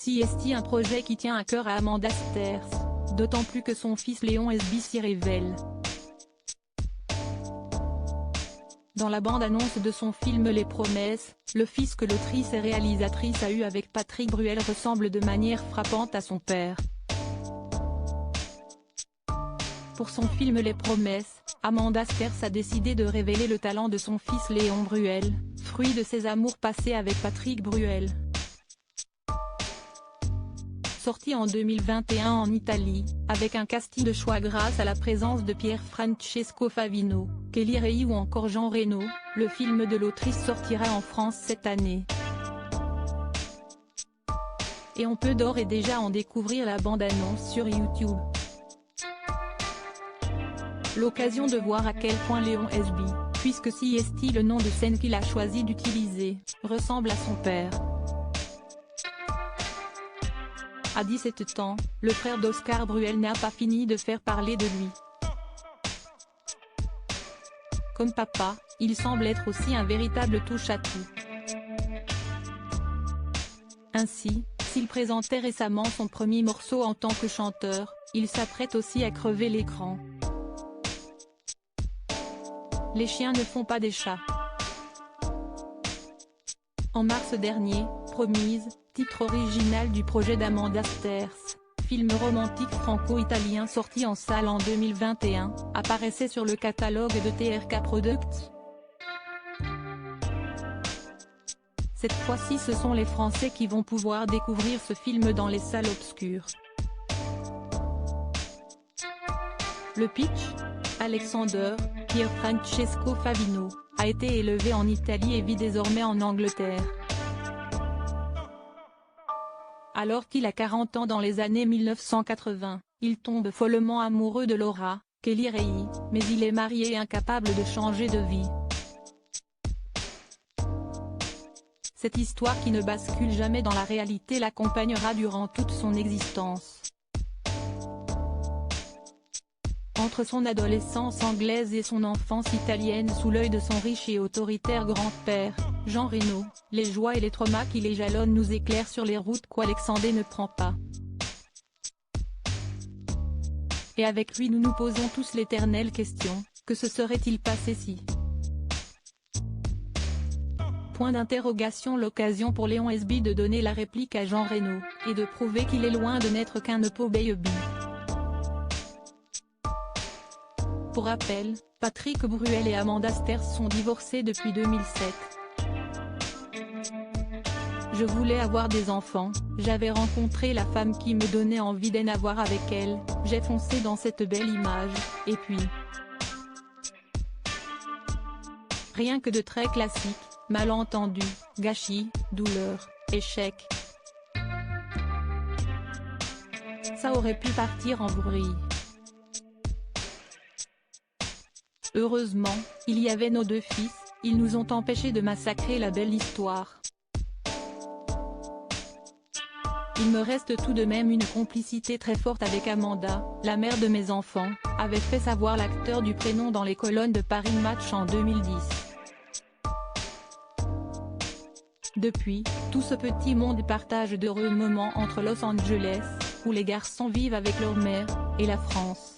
CST, un projet qui tient à cœur à Amanda Sterz, d'autant plus que son fils Léon Esby s'y révèle. Dans la bande-annonce de son film Les Promesses, le fils que l'autrice et réalisatrice a eu avec Patrick Bruel ressemble de manière frappante à son père. Pour son film Les Promesses, Amanda Sterz a décidé de révéler le talent de son fils Léon Bruel, fruit de ses amours passés avec Patrick Bruel. Sorti en 2021 en Italie, avec un casting de choix grâce à la présence de Pierfrancesco Favino, Kelly Ray ou encore Jean Reno, le film de l'autrice sortira en France cette année. Et on peut d'ores et déjà en découvrir la bande-annonce sur YouTube. L'occasion de voir à quel point Léon Esby, puisque CST le nom de scène qu'il a choisi d'utiliser, ressemble à son père. À 17 ans, le frère d'Oscar Bruel n'a pas fini de faire parler de lui. Comme papa, il semble être aussi un véritable touche-à-tout. Ainsi, s'il présentait récemment son premier morceau en tant que chanteur, il s'apprête aussi à crever l'écran. Les chiens ne font pas des chats. En mars dernier, Promise, titre original du projet d'Amanda Sterz, film romantique franco-italien sorti en salle en 2021, apparaissait sur le catalogue de TRK Products. Cette fois-ci, ce sont les Français qui vont pouvoir découvrir ce film dans les salles obscures. Le pitch, Alexander, Pierfrancesco Favino, a été élevé en Italie et vit désormais en Angleterre. Alors qu'il a 40 ans dans les années 1980, il tombe follement amoureux de Laura, Kelly Ray, mais il est marié et incapable de changer de vie. Cette histoire qui ne bascule jamais dans la réalité l'accompagnera durant toute son existence. Entre son adolescence anglaise et son enfance italienne sous l'œil de son riche et autoritaire grand-père, Jean Reno, les joies et les traumas qui les jalonnent nous éclairent sur les routes qu'Alexandre ne prend pas. Et avec lui nous nous posons tous l'éternelle question, que se serait-il passé si ? Point d'interrogation. L'occasion pour Léon Esby de donner la réplique à Jean Reno, et de prouver qu'il est loin de n'être qu'un Nepo baby. Pour rappel, Patrick Bruel et Amanda Sterz sont divorcés depuis 2007. Je voulais avoir des enfants, j'avais rencontré la femme qui me donnait envie d'en avoir avec elle, j'ai foncé dans cette belle image, et puis… Rien que de très classique, malentendu, gâchis, douleur, échec. Ça aurait pu partir en vrille. Heureusement, il y avait nos deux fils, ils nous ont empêchés de massacrer la belle histoire. Il me reste tout de même une complicité très forte avec Amanda, la mère de mes enfants, avait fait savoir l'acteur du prénom dans les colonnes de Paris Match en 2010. Depuis, tout ce petit monde partage d'heureux moments entre Los Angeles, où les garçons vivent avec leur mère, et la France.